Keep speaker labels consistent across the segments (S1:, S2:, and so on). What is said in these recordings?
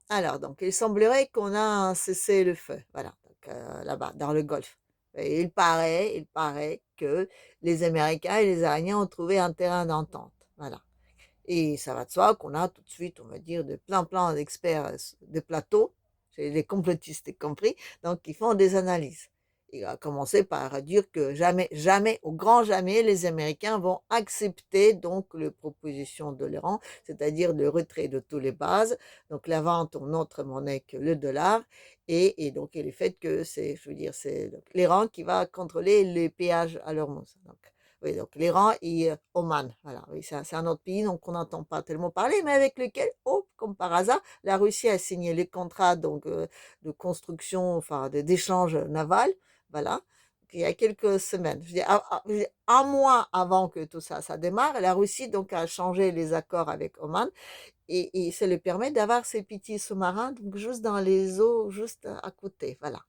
S1: Alors donc il semblerait qu'on a un cessez-le-feu, voilà, donc là-bas dans le Golfe et il paraît que les Américains et les Iraniens ont trouvé un terrain d'entente, voilà et ça va de soi qu'on a tout de suite, on va dire, de plein d'experts, de plateau, chez les complotistes y compris, donc qui font des analyses. Il a commencé par dire que jamais, jamais, au grand jamais, les Américains vont accepter donc les propositions de l'Iran, c'est-à-dire le retrait de toutes les bases, donc la vente en autre monnaie que le dollar, et le fait que c'est, je veux dire, c'est donc l'Iran qui va contrôler les péages à l'Ormuz. Donc, oui, donc l'Iran et Oman, voilà, oui, c'est un autre pays donc on n'entend pas tellement parler, mais avec lequel, oh, comme par hasard, la Russie a signé les contrats donc de construction, enfin d'échange naval, voilà, il y a quelques semaines. Je dis, je dis, un mois avant que tout ça, ça démarre, la Russie donc a changé les accords avec Oman et ça lui permet d'avoir ces petits sous-marins donc juste dans les eaux, juste à côté, voilà.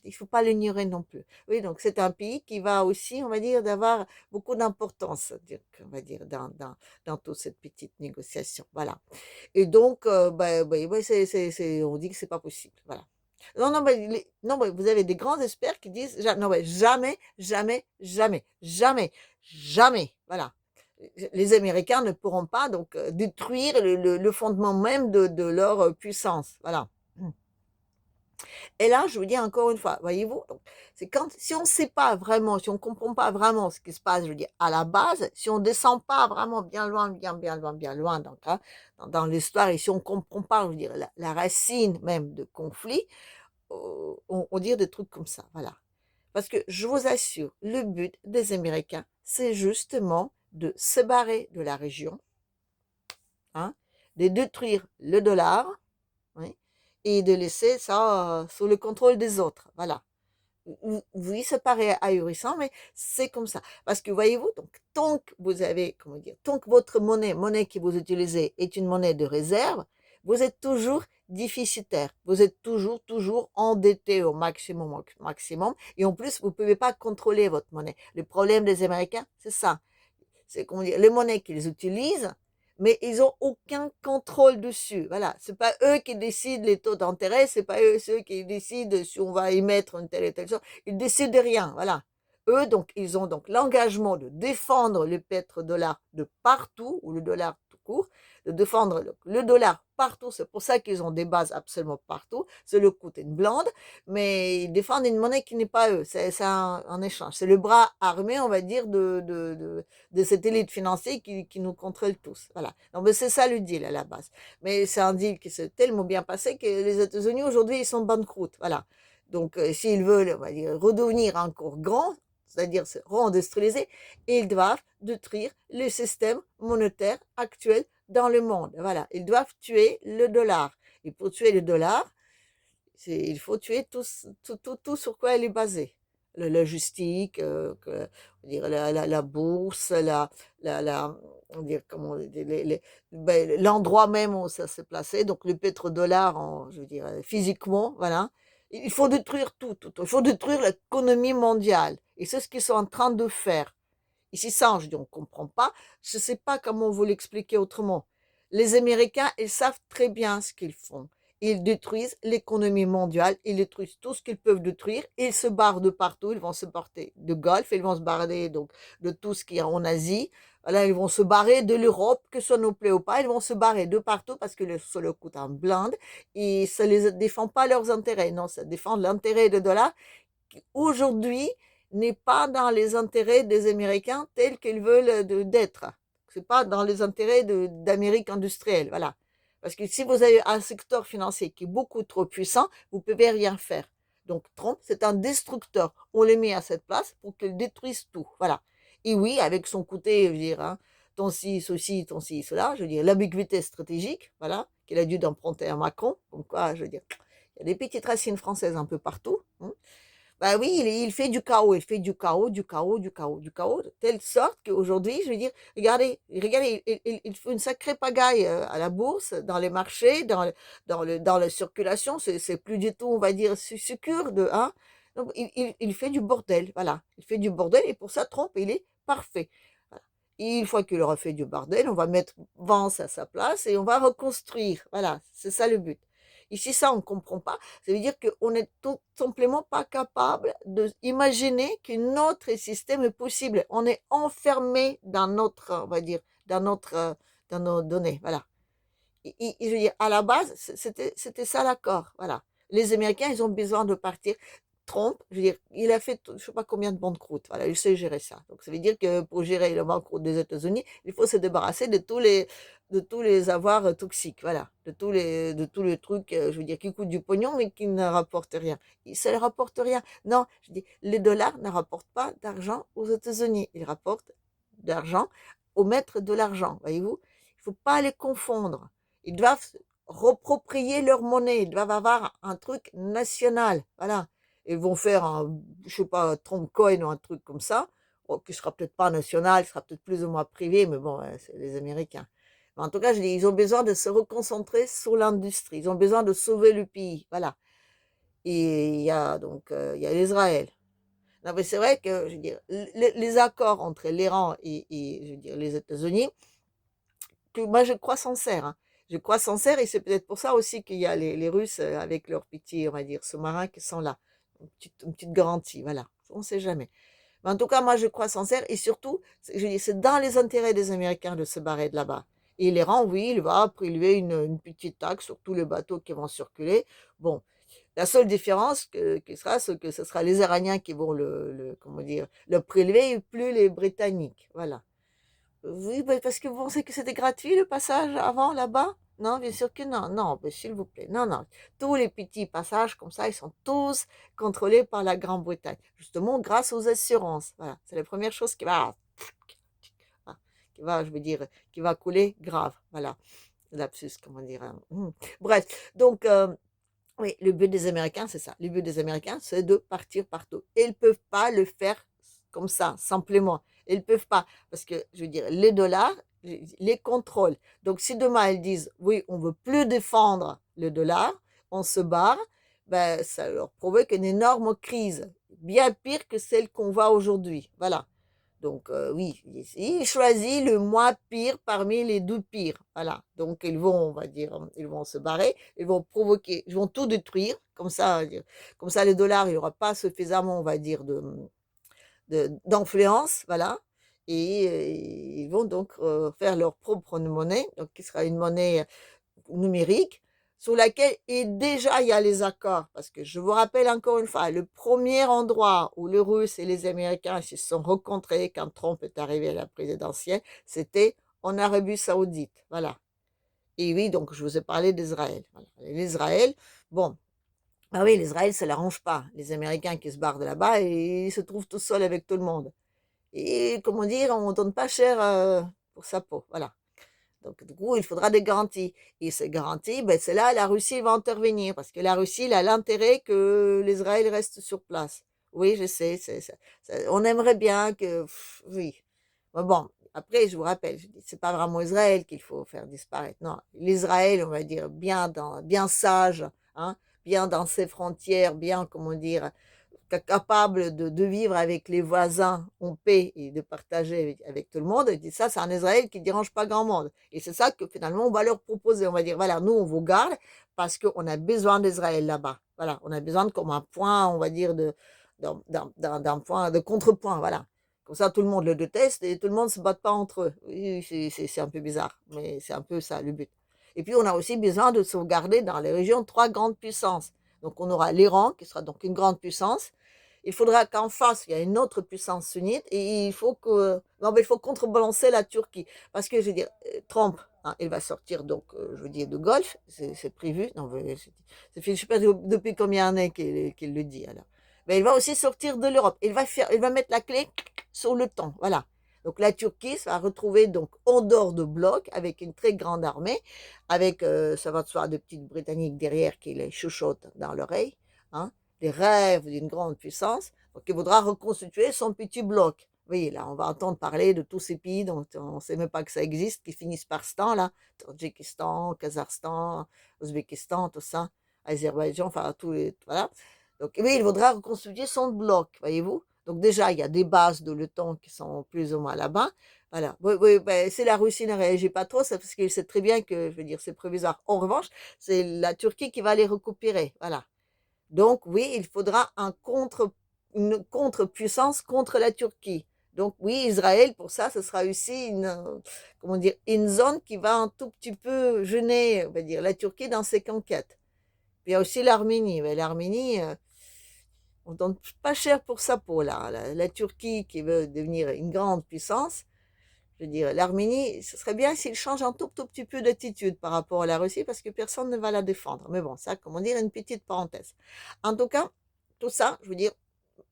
S1: Il faut pas l'ignorer non plus. Oui, donc c'est un pays qui va aussi, on va dire, d'avoir beaucoup d'importance, on va dire, dans toute cette petite négociation. Voilà. Et donc, bah, on dit que c'est pas possible. Voilà. Non, non, non, mais vous avez des grands experts qui disent, non, mais jamais, jamais, jamais, jamais, jamais. Voilà. Les Américains ne pourront pas donc détruire le fondement même de leur puissance. Voilà. Et là, je vous dis encore une fois, voyez-vous, donc, c'est quand, si on ne sait pas vraiment, si on ne comprend pas vraiment ce qui se passe, je veux dire, à la base, si on ne descend pas vraiment bien loin, bien loin, bien loin, donc, hein, dans l'histoire, et si on ne comprend pas, je veux dire, la racine même de conflit, on dit des trucs comme ça, voilà. Parce que je vous assure, le but des Américains, c'est justement de se barrer de la région, hein, de détruire le dollar, oui, et de laisser ça sous le contrôle des autres, voilà. Oui, ça paraît ahurissant, mais c'est comme ça. Parce que voyez-vous, donc, tant que vous avez, comment dire, tant que votre monnaie que vous utilisez est une monnaie de réserve, vous êtes toujours déficitaire. Vous êtes toujours endetté au maximum, Et en plus, vous ne pouvez pas contrôler votre monnaie. Le problème des Américains, c'est ça. C'est, comment dire, les monnaies qu'ils utilisent, mais ils ont aucun contrôle dessus. Voilà, c'est pas eux qui décident les taux d'intérêt, c'est pas eux ceux qui décident si on va émettre une telle et telle chose. Ils décident de rien. Voilà. Eux, donc, ils ont donc l'engagement de défendre le pétrodollar de partout, ou le dollar tout court, de défendre le dollar partout. C'est pour ça qu'ils ont des bases absolument partout. C'est le coup d'une blinde, mais ils défendent une monnaie qui n'est pas eux. C'est un échange. C'est le bras armé, on va dire, de cette élite financière qui nous contrôle tous. Voilà. Donc, c'est ça le deal à la base. Mais c'est un deal qui s'est tellement bien passé que les États-Unis, aujourd'hui, ils sont banqueroutes. Voilà. Donc, s'ils veulent, on va dire, redevenir encore grands, c'est-à-dire se réindustrialiser, ils doivent détruire le système monétaire actuel dans le monde. Voilà. Ils doivent tuer le dollar. Et pour tuer le dollar, il faut tuer tout sur quoi elle est basée. Le logistique, la bourse, on va dire, comment, l'endroit même où ça s'est placé, donc le pétrodollar, je veux dire, physiquement, voilà. Il faut détruire tout. Il faut détruire l'économie mondiale. Et c'est ce qu'ils sont en train de faire. Et si ça, je dis, on ne comprend pas, je ne sais pas comment vous l'expliquer autrement. Les Américains, ils savent très bien ce qu'ils font. Ils détruisent l'économie mondiale, ils détruisent tout ce qu'ils peuvent détruire, ils se barrent de partout, ils vont se barrer de Golfe, ils vont se barrer donc de tout ce qui est en Asie, voilà, ils vont se barrer de l'Europe, que ce nous plaît ou pas, ils vont se barrer de partout parce que ça leur coûte un blinde et ça ne les défend pas leurs intérêts, non, ça défend l'intérêt de dollars qui aujourd'hui n'est pas dans les intérêts des Américains tels qu'ils veulent d'être. C'est pas dans les intérêts d'Amérique industrielle, voilà. Parce que si vous avez un secteur financier qui est beaucoup trop puissant, vous ne pouvez rien faire. Donc Trump, c'est un destructeur. On le met à cette place pour qu'il détruise tout. Voilà. Et oui, avec son côté, je veux dire, hein, ton ci, ceci, ton ci, cela, je veux dire, l'ambiguïté stratégique, voilà, qu'il a dû emprunter à Macron, comme quoi, je veux dire, il y a des petites racines françaises un peu partout. Hein. Bah oui, il fait du chaos, il fait du chaos, de telle sorte qu'aujourd'hui, je veux dire, regardez, il fait une sacrée pagaille à la bourse, dans les marchés, dans la circulation, c'est plus du tout, on va dire, sécure de, hein. Donc, il fait du bordel, voilà. Il fait du bordel et pour ça, Trump, il est parfait. Voilà. Et une fois qu'il aura fait du bordel, on va mettre Vance à sa place et on va reconstruire. Voilà, c'est ça le but. Et si ça, on ne comprend pas, ça veut dire qu'on n'est tout simplement pas capable d'imaginer qu'un autre système est possible. On est enfermé dans notre, on va dire, dans notre, dans nos données. Voilà. Je veux dire, à la base, c'était ça l'accord. Voilà. Les Américains, ils ont besoin de partir. Trump, je veux dire, il a fait, je sais pas combien de banqueroutes. Voilà, il sait gérer ça. Donc, ça veut dire que pour gérer le banqueroute des États-Unis, il faut se débarrasser de tous les avoirs toxiques. Voilà. De tous les trucs, je veux dire, qui coûtent du pognon, mais qui ne rapportent rien. Ça ne rapporte rien. Non, je dis, les dollars ne rapportent pas d'argent aux États-Unis. Ils rapportent d'argent au maître de l'argent. Voyez-vous? Il ne faut pas les confondre. Ils doivent reproprier leur monnaie. Ils doivent avoir un truc national. Voilà. Ils vont faire un, je sais pas, un Trump coin ou un truc comme ça, qui sera peut-être pas national, qui sera peut-être plus ou moins privé, mais bon, c'est les Américains. Mais en tout cas, je dis, ils ont besoin de se reconcentrer sur l'industrie. Ils ont besoin de sauver le pays. Voilà. Et il y a donc, il y a l'Israël. Non, mais c'est vrai que, je veux dire, les accords entre l'Iran je veux dire, les États-Unis, que moi je crois sincère, hein. Je crois sincère et c'est peut-être pour ça aussi qu'il y a les Russes avec leurs petits, on va dire, sous-marins qui sont là. Une petite garantie, voilà. On ne sait jamais. Mais en tout cas, moi je crois sincère et surtout, je dis, c'est dans les intérêts des Américains de se barrer de là-bas. Et l'Iran, oui, il va prélever une petite taxe sur tous les bateaux qui vont circuler. Bon, la seule différence qui sera, c'est que ce sera les Iraniens qui vont comment dire, le prélever et plus les Britanniques. Voilà. Oui, parce que vous pensez que c'était gratuit le passage avant là-bas? Non, bien sûr que non. Non, mais s'il vous plaît. Non, non. Tous les petits passages comme ça, ils sont tous contrôlés par la Grande-Bretagne. Justement, grâce aux assurances. Voilà. C'est la première chose je veux dire, qui va couler grave. Voilà. Lapsus, comment dire. Bref. Donc, oui, le but des Américains, c'est ça. Le but des Américains, c'est de partir partout. Et ils ne peuvent pas le faire comme ça, simplement. Ils ne peuvent pas. Parce que, je veux dire, les dollars, les contrôlent. Donc, si demain, ils disent, oui, on ne veut plus défendre le dollar, on se barre, ben, ça leur provoque une énorme crise, bien pire que celle qu'on voit aujourd'hui. Voilà. Donc, oui, il choisit le moins pire parmi les deux pires. Voilà. Donc, ils vont, on va dire, ils vont se barrer, ils vont provoquer, ils vont tout détruire. Comme ça, les dollars, il n'y aura pas suffisamment, on va dire, d'influence. Voilà. Et ils vont donc faire leur propre monnaie, donc qui sera une monnaie numérique sur laquelle et déjà il y a les accords. Parce que je vous rappelle encore une fois, le premier endroit où les Russes et les Américains se sont rencontrés quand Trump est arrivé à la présidentielle, c'était en Arabie Saoudite. Voilà. Et oui, donc je vous ai parlé d'Israël. Voilà. L'Israël, bon, ah oui, l'Israël, ça ne l'arrange pas. Les Américains qui se barrent de là-bas, et ils se trouvent tout seuls avec tout le monde. Et comment dire, on ne donne pas cher pour sa peau. Voilà. Donc, du coup, il faudra des garanties. Et ces garanties, ben, c'est là la Russie va intervenir, parce que la Russie elle a l'intérêt que l'Israël reste sur place. Oui, je sais, on aimerait bien que, oui. Mais bon, après, je vous rappelle, je dis, c'est pas vraiment Israël qu'il faut faire disparaître. Non, l'Israël, on va dire, bien sage, hein, bien dans ses frontières, bien, comment dire, capable de vivre avec les voisins en paix et de partager avec tout le monde. Et ça, c'est un Israël qui ne dérange pas grand monde. Et c'est ça que finalement, on va leur proposer. On va dire, voilà, nous, on vous garde parce qu'on a besoin d'Israël là-bas. Voilà, on a besoin de comme un point, on va dire, d'un point de contrepoint. Voilà. Comme ça, tout le monde le déteste et tout le monde ne se bat pas entre eux. Oui, c'est un peu bizarre, mais c'est un peu ça le but. Et puis, on a aussi besoin de sauvegarder dans les régions trois grandes puissances. Donc, on aura l'Iran, qui sera donc une grande puissance. Il faudra qu'en face, il y ait une autre puissance sunnite et il faut contrebalancer la Turquie. Parce que, je veux dire, Trump, hein, il va sortir, donc, je veux dire, de Golfe, c'est prévu. Non, je ne sais pas depuis combien d'années qu'il le dit, alors. Mais il va aussi sortir de l'Europe. Il va mettre la clé sur le temps, voilà. Donc la Turquie se va retrouver donc en dehors de bloc avec une très grande armée, avec ça va de soi des petites Britanniques derrière qui les chuchotent dans l'oreille, hein, les rêves d'une grande puissance. Donc il voudra reconstituer son petit bloc. Oui, là, on va entendre parler de tous ces pays dont on ne sait même pas que ça existe, qui finissent par ce temps-là, Tadjikistan, Kazakhstan, Ouzbékistan, tout ça, Azerbaïdjan, enfin, voilà. Donc, oui, il voudra reconstituer son bloc, voyez-vous. Donc, déjà, il y a des bases de l'OTAN qui sont plus ou moins là-bas. Voilà. Oui, oui, ben, si la Russie ne réagit pas trop, c'est parce qu'il sait très bien que, je veux dire, c'est provisoire. En revanche, c'est la Turquie qui va les récupérer. Voilà. Donc oui, il faudra une contre-puissance contre la Turquie. Donc oui, Israël, pour ça, ce sera aussi comment dire, une zone qui va un tout petit peu gêner, on va dire, la Turquie dans ses conquêtes. Puis il y a aussi l'Arménie. Mais l'Arménie, on donne pas cher pour sa peau, là. La Turquie qui veut devenir une grande puissance, je veux dire, l'Arménie, ce serait bien s'il change un tout petit peu d'attitude par rapport à la Russie parce que personne ne va la défendre. Mais bon, ça, comment dire, une petite parenthèse. En tout cas, tout ça, je veux dire,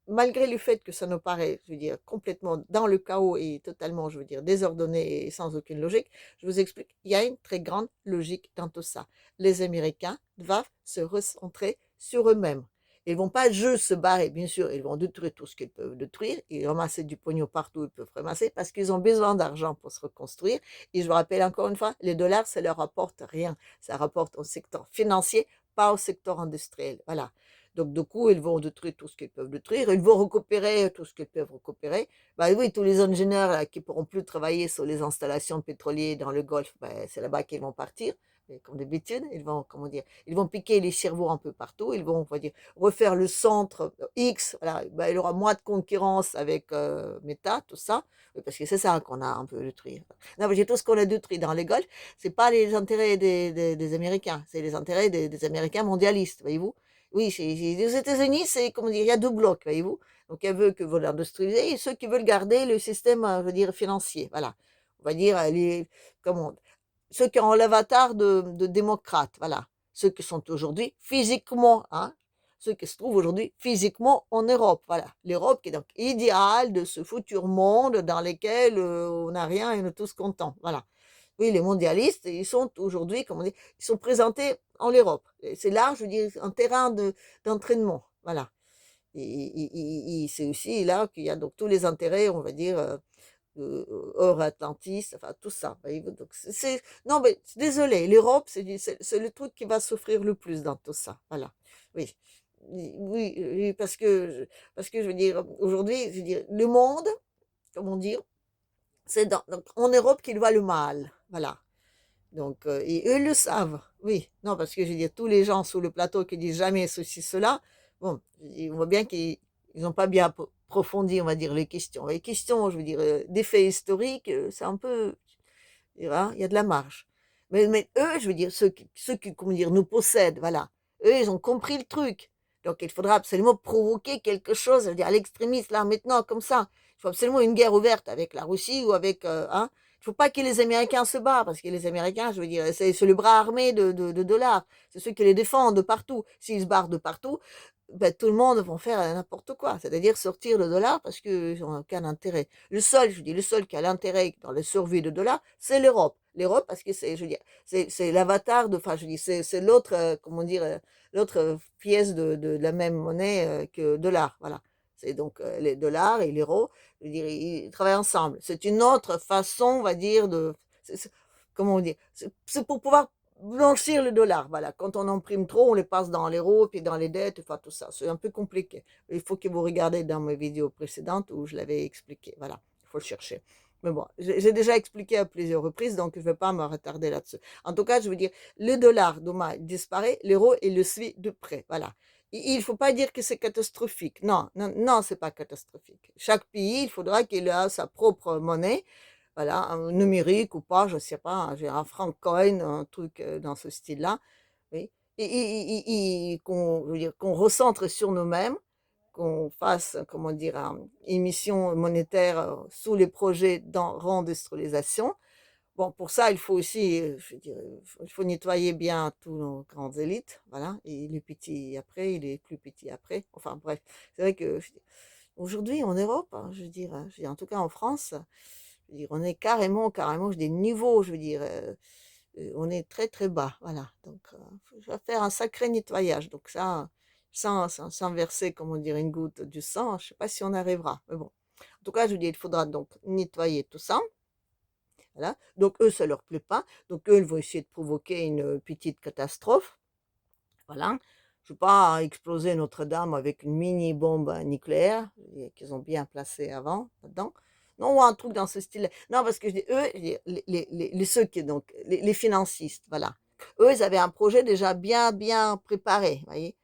S1: malgré le fait que ça nous paraît, je veux dire, complètement dans le chaos et totalement, je veux dire, désordonné et sans aucune logique, je vous explique, il y a une très grande logique dans tout ça. Les Américains doivent se recentrer sur eux-mêmes. Ils vont pas juste se barrer, bien sûr, ils vont détruire tout ce qu'ils peuvent détruire et ramasser du pognon partout où ils peuvent ramasser parce qu'ils ont besoin d'argent pour se reconstruire. Et je vous rappelle encore une fois, les dollars, ça leur rapporte rien. Ça rapporte au secteur financier, pas au secteur industriel. Voilà. Donc, du coup, ils vont détruire tout ce qu'ils peuvent détruire. Ils vont récupérer tout ce qu'ils peuvent récupérer. Bah oui, tous les ingénieurs là, qui pourront plus travailler sur les installations pétrolières dans le Golfe, bah, c'est là-bas qu'ils vont partir. Et comme d'habitude, ils vont, comment dire, ils vont piquer les cerveaux un peu partout. Ils vont, on va dire, refaire le centre X. Voilà, bah, il y aura moins de concurrence avec Meta, tout ça. Parce que c'est ça qu'on a un peu détruit. Non, mais tout ce qu'on a détruit dans les Golfe, c'est pas les intérêts des Américains, c'est les intérêts des Américains mondialistes, voyez-vous. Oui, aux États-Unis, c'est, comment dire, il y a deux blocs, voyez-vous. Donc, il y a ceux qui veulent industrialiser et ceux qui veulent garder le système, je veux dire, financier. Voilà. On va dire, comment, ceux qui ont l'avatar de démocrates, voilà. Ceux qui sont aujourd'hui physiquement, hein, ceux qui se trouvent aujourd'hui physiquement en Europe, voilà. L'Europe qui est donc idéale de ce futur monde dans lequel on n'a rien et on est tous contents, voilà. Oui, les mondialistes, ils sont aujourd'hui, comment dire, ils sont présentés en Europe. C'est là, je veux dire, un terrain d'entraînement. Voilà. Et c'est aussi là qu'il y a donc tous les intérêts, on va dire, euro-atlantistes, enfin tout ça. Donc, non, mais désolé, l'Europe, c'est le truc qui va souffrir le plus dans tout ça. Voilà. Oui. Oui, oui, parce que je veux dire, aujourd'hui, je veux dire, le monde, comment dire, c'est donc, en Europe qu'il va le mal. Voilà. Donc, et eux le savent, oui. Non, parce que je veux dire, tous les gens sur le plateau qui disent jamais ceci, cela, bon, on voit bien qu'ils n'ont pas bien approfondi, on va dire, les questions. Les questions, je veux dire, des faits historiques, c'est un peu, hein, il y a de la marge. Mais eux, je veux dire, ceux qui, comment dire, nous possèdent, voilà, eux, ils ont compris le truc. Donc, il faudra absolument provoquer quelque chose, je veux dire, à l'extrémiste, là, maintenant, comme ça. Il faut absolument une guerre ouverte avec la Russie ou avec, hein. Il faut pas que les Américains se battent, parce que les Américains, je veux dire, c'est le bras armé de dollars. C'est ceux qui les défendent de partout. S'ils se barrent de partout, ben, tout le monde va faire n'importe quoi. C'est-à-dire sortir le dollar parce qu'ils n'ont aucun intérêt. Le seul, je dis, le seul qui a l'intérêt dans le survie de dollar, c'est l'Europe. L'Europe, parce que c'est, je veux dire, c'est l'avatar de, enfin, je dis, c'est l'autre, comment dire, l'autre pièce de la même monnaie que le dollar. Voilà. C'est donc les dollars et l'euro, je veux dire, ils travaillent ensemble. C'est une autre façon, on va dire, comment dire, c'est pour pouvoir blanchir le dollar. Voilà. Quand on imprime trop, on les passe dans l'euro, puis dans les dettes, enfin tout ça. C'est un peu compliqué. Il faut que vous regardez dans mes vidéos précédentes où je l'avais expliqué. Voilà. Il faut le chercher. Mais bon, j'ai déjà expliqué à plusieurs reprises, donc je ne vais pas me retarder là-dessus. En tout cas, je veux dire, le dollar, demain, disparaît, l'euro, il le suit de près. Voilà. Il ne faut pas dire que c'est catastrophique. Non, non, non, c'est pas catastrophique. Chaque pays, il faudra qu'il ait sa propre monnaie, voilà, un numérique ou pas, je sais pas, j'ai un franc coin, un truc dans ce style-là, oui. Et qu'on, je veux dire, qu'on recentre sur nous-mêmes, qu'on fasse, comment dire, une émission monétaire sous les projets d'en réindustrialisation. Bon, pour ça, il faut aussi, je veux dire, il faut nettoyer bien tous nos grandes élites, voilà, et les petits après, et les plus petits après. Enfin bref, c'est vrai que aujourd'hui en Europe, hein, je veux dire, en tout cas en France, je veux dire, on est carrément des niveaux, je veux dire, on est très très bas, voilà. Donc, je vais faire un sacré nettoyage. Donc ça, sans verser, comment dire, une goutte du sang, je sais pas si on arrivera. Mais bon, en tout cas, je vous dis, il faudra donc nettoyer tout ça. Voilà. Donc eux, ça leur plaît pas. Donc eux, ils vont essayer de provoquer une petite catastrophe. Voilà. Je ne veux pas exploser Notre-Dame avec une mini bombe nucléaire qu'ils ont bien placée avant dedans. Non, ou un truc dans ce style. Non, parce que je dis, eux, je dis, ceux qui, donc, les financistes, voilà. Eux, ils avaient un projet déjà bien, bien préparé, vous voyez.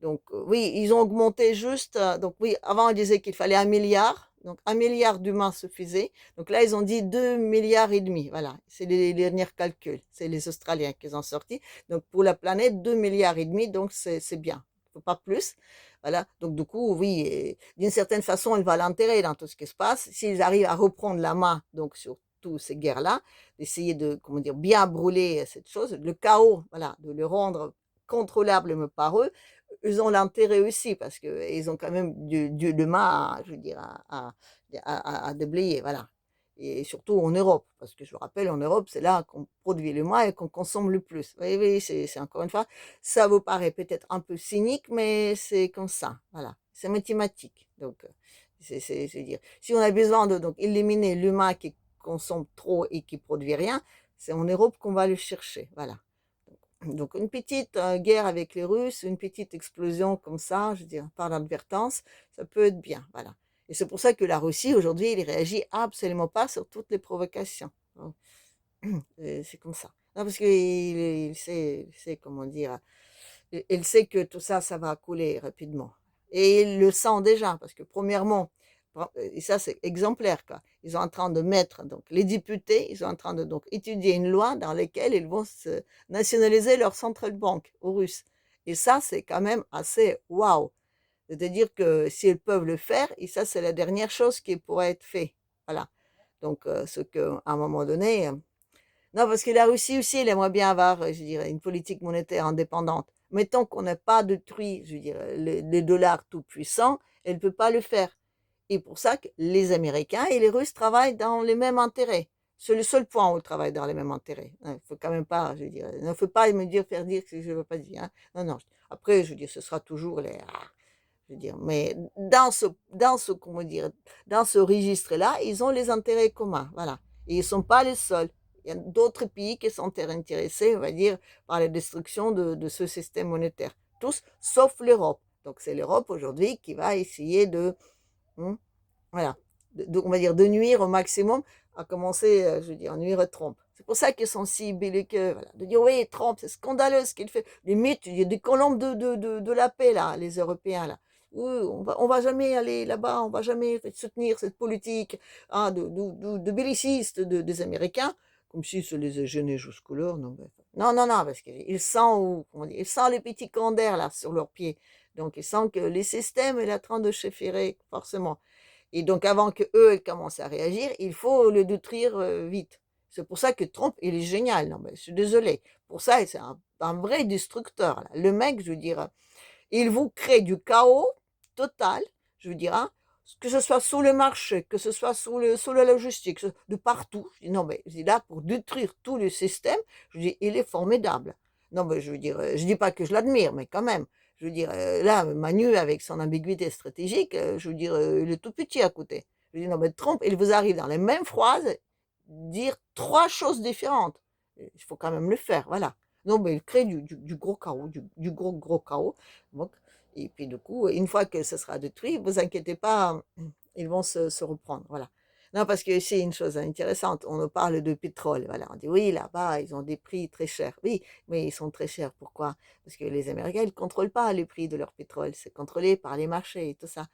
S1: Donc, oui, ils ont augmenté juste. Donc, oui, avant, ils disaient qu'il fallait 1 milliard. Donc, 1 milliard d'humains suffisait. Donc, là, ils ont dit 2 milliards et demi. Voilà, c'est les derniers calculs. C'est les Australiens qui ont sorti. Donc, pour la planète, 2 milliards et demi. Donc, c'est bien. Il ne faut pas plus. Voilà. Donc, du coup, oui, d'une certaine façon, il va l'intérêt dans tout ce qui se passe. S'ils arrivent à reprendre la main, donc, sur toutes ces guerres-là, d'essayer de, comment dire, bien brûler cette chose, le chaos, voilà, de le rendre contrôlable par eux, ils ont l'intérêt aussi parce qu'ils ont quand même de main, je veux dire, à déblayer, voilà. Et surtout en Europe, parce que je vous rappelle, en Europe, c'est là qu'on produit le moins et qu'on consomme le plus. Oui, oui, c'est encore une fois, ça vous paraît peut-être un peu cynique, mais c'est comme ça, voilà. C'est mathématique. Donc, je veux dire, si on a besoin de donc, éliminer l'humain qui consomme trop et qui produit rien, c'est en Europe qu'on va le chercher, voilà. Donc une petite guerre avec les Russes, une petite explosion comme ça, je veux dire, par l'advertance, ça peut être bien, voilà. Et c'est pour ça que la Russie, aujourd'hui, elle réagit absolument pas sur toutes les provocations. Donc, c'est comme ça. Non, parce il sait, comment dire, il sait que tout ça, ça va couler rapidement. Et il le sent déjà, parce que premièrement, et ça c'est exemplaire, quoi. Ils sont en train de mettre, donc les députés, ils sont en train de donc étudier une loi dans laquelle ils vont se nationaliser leur central bank aux Russes. Et ça, c'est quand même assez waouh. C'est-à-dire que s'ils peuvent le faire, et ça, c'est la dernière chose qui pourrait être fait. Voilà. Donc, ce qu'à un moment donné, non, parce que la Russie aussi, elle aimerait bien avoir, je dirais, une politique monétaire indépendante. Mais tant qu'on n'a pas détruit, je dirais, les dollars tout puissants, elle ne peut pas le faire. Et pour ça que les Américains et les Russes travaillent dans les mêmes intérêts. C'est le seul point où ils travaillent dans les mêmes intérêts. Il ne faut quand même pas, je veux dire, il ne faut pas me dire, faire dire ce que je ne veux pas dire, hein. Non, non. Après, je veux dire, ce sera toujours les, je veux dire, mais comment dire, dans ce registre-là, ils ont les intérêts communs, voilà. Et ils ne sont pas les seuls. Il y a d'autres pays qui sont intéressés, on va dire, par la destruction de ce système monétaire. Tous, sauf l'Europe. Donc c'est l'Europe aujourd'hui qui va essayer de, hein, voilà, on va dire de nuire au maximum, à commencer, je veux dire, à nuire à Trump. C'est pour ça qu'ils sont si belliqueux, voilà, de dire oui, Trump, c'est scandaleux ce qu'il fait. Limite, il y a des colombes de la paix, là, les Européens, là. Oui, on va jamais aller là-bas, on va jamais soutenir cette politique, hein, de bellicistes des Américains, comme si ça les a gênés jusque-là. Non, non, non, non, parce qu'ils sentent, comment dire, ils sentent les petits d'air là sur leurs pieds. Donc, ils sentent que les systèmes est en train de chéférer, forcément. Et donc, avant que eux commencent à réagir, il faut le détruire vite. C'est pour ça que Trump, il est génial. Non, mais je suis désolé. Pour ça, c'est un vrai destructeur, là. Le mec, je veux dire, il vous crée du chaos total, je veux dire, hein, que ce soit sous le marché, que ce soit sous la logistique, de partout. Je dis, non, mais je dis là, pour détruire tout le système, je dis, il est formidable. Non, mais je veux dire, je dis pas que je l'admire, mais quand même. Je veux dire, là, Manu, avec son ambiguïté stratégique, je veux dire, il est tout petit à côté. Je dis, non, mais Trump, il vous arrive dans les mêmes phrases, dire trois choses différentes. Il faut quand même le faire, voilà. Non, mais il crée du gros chaos, du gros, gros chaos. Donc, et puis, du coup, une fois que ce sera détruit, vous inquiétez pas, ils vont se reprendre, voilà. Non, parce que c'est une chose intéressante. On nous parle de pétrole, voilà. On dit, oui, là-bas, ils ont des prix très chers. Oui, mais ils sont très chers. Pourquoi? Parce que les Américains, ils ne contrôlent pas les prix de leur pétrole. C'est contrôlé par les marchés et tout ça.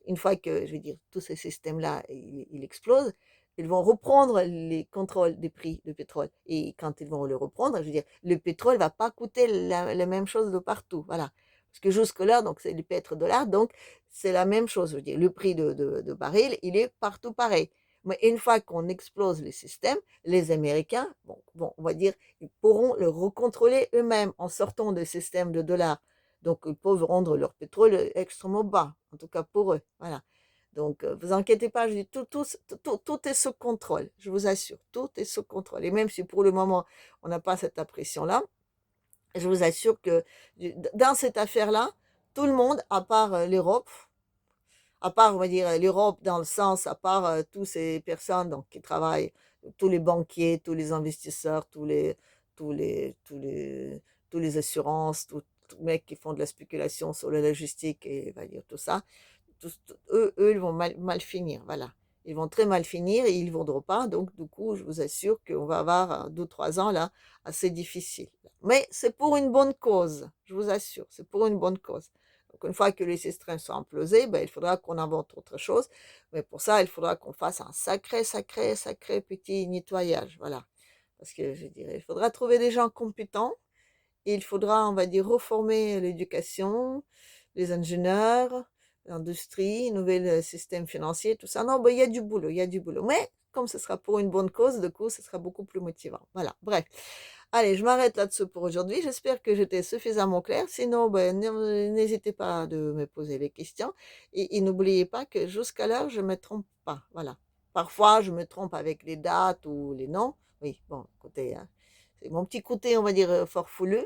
S1: Une fois que, je veux dire, tous ces systèmes-là, ils explosent, ils vont reprendre les contrôles des prix du pétrole. Et quand ils vont le reprendre, je veux dire, le pétrole va pas coûter la même chose de partout. Voilà. Parce que jusque-là, donc c'est du pétrodollar, donc c'est la même chose. Je veux dire, le prix de baril, il est partout pareil. Mais une fois qu'on explose les systèmes, les Américains, bon, on va dire, ils pourront le recontrôler eux-mêmes en sortant des systèmes de dollars. Donc, ils peuvent rendre leur pétrole extrêmement bas, en tout cas pour eux. Voilà. Donc, vous inquiétez pas, je dis, tout est sous contrôle, je vous assure, tout est sous contrôle. Et même si pour le moment, on n'a pas cette impression-là, je vous assure que dans cette affaire-là, tout le monde, à part l'Europe, à part, on va dire, l'Europe dans le sens, à part toutes ces personnes donc, qui travaillent, tous les banquiers, tous les investisseurs, tous les, tous les, tous les assurances, tous les mecs qui font de la spéculation sur la logistique et, on va dire, tout ça, eux, ils vont mal finir, voilà. Ils vont très mal finir et ils ne vaudront pas. Donc, du coup, je vous assure qu'on va avoir 2 ou 3 ans là assez difficiles. Mais c'est pour une bonne cause, je vous assure, c'est pour une bonne cause. Donc, une fois que les systèmes sont implosés, ben, il faudra qu'on invente autre chose. Mais pour ça, il faudra qu'on fasse un sacré, sacré, sacré petit nettoyage. Voilà. Parce que je dirais, il faudra trouver des gens compétents. Et il faudra, on va dire, reformer l'éducation, les ingénieurs, l'industrie, nouvel système financier, tout ça. Non, ben, il y a du boulot, il y a du boulot. Mais comme ce sera pour une bonne cause, du coup, ce sera beaucoup plus motivant. Voilà, bref. Allez, je m'arrête là-dessus pour aujourd'hui. J'espère que j'étais suffisamment claire. Sinon, ben, n'hésitez pas de me poser les questions. Et n'oubliez pas que jusqu'à l'heure, je ne me trompe pas. Voilà. Parfois, je me trompe avec les dates ou les noms. Oui, bon, écoutez, hein, c'est mon petit côté, on va dire, farfelu.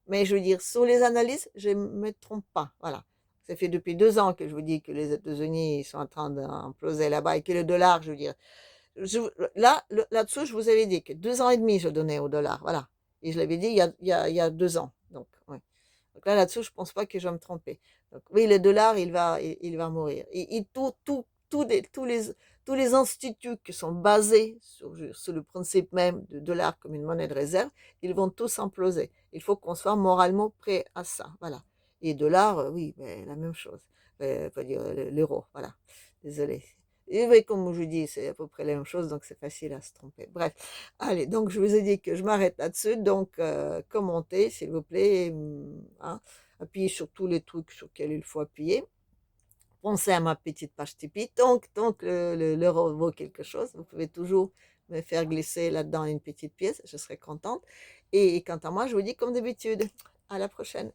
S1: Mais je veux dire, sur les analyses, je ne me trompe pas. Voilà. Ça fait depuis 2 ans que je vous dis que les États-Unis sont en train d'imploser là-bas et que le dollar, je veux dire, là, là-dessus, je vous avais dit que 2 ans et demi, je donnais au dollar. Voilà. Et je l'avais dit il y a 2 ans. Donc, ouais. Donc là-dessus, je ne pense pas que je vais me tromper. Donc, oui, le dollar, il va mourir. Et tous les instituts qui sont basés sur le principe même du dollar comme une monnaie de réserve, ils vont tous imploser. Il faut qu'on soit moralement prêt à ça. Voilà. Et dollar, oui, mais la même chose. Pas dire l'euro, voilà. Désolé. Et oui, comme je vous dis, c'est à peu près la même chose, donc c'est facile à se tromper. Bref, allez, donc je vous ai dit que je m'arrête là-dessus, donc commentez, s'il vous plaît, hein, appuyez sur tous les trucs sur lesquels il faut appuyer. Pensez à ma petite page Tipeee, donc l'euro vaut quelque chose, vous pouvez toujours me faire glisser là-dedans une petite pièce, je serai contente. Et quant à moi, je vous dis comme d'habitude, à la prochaine.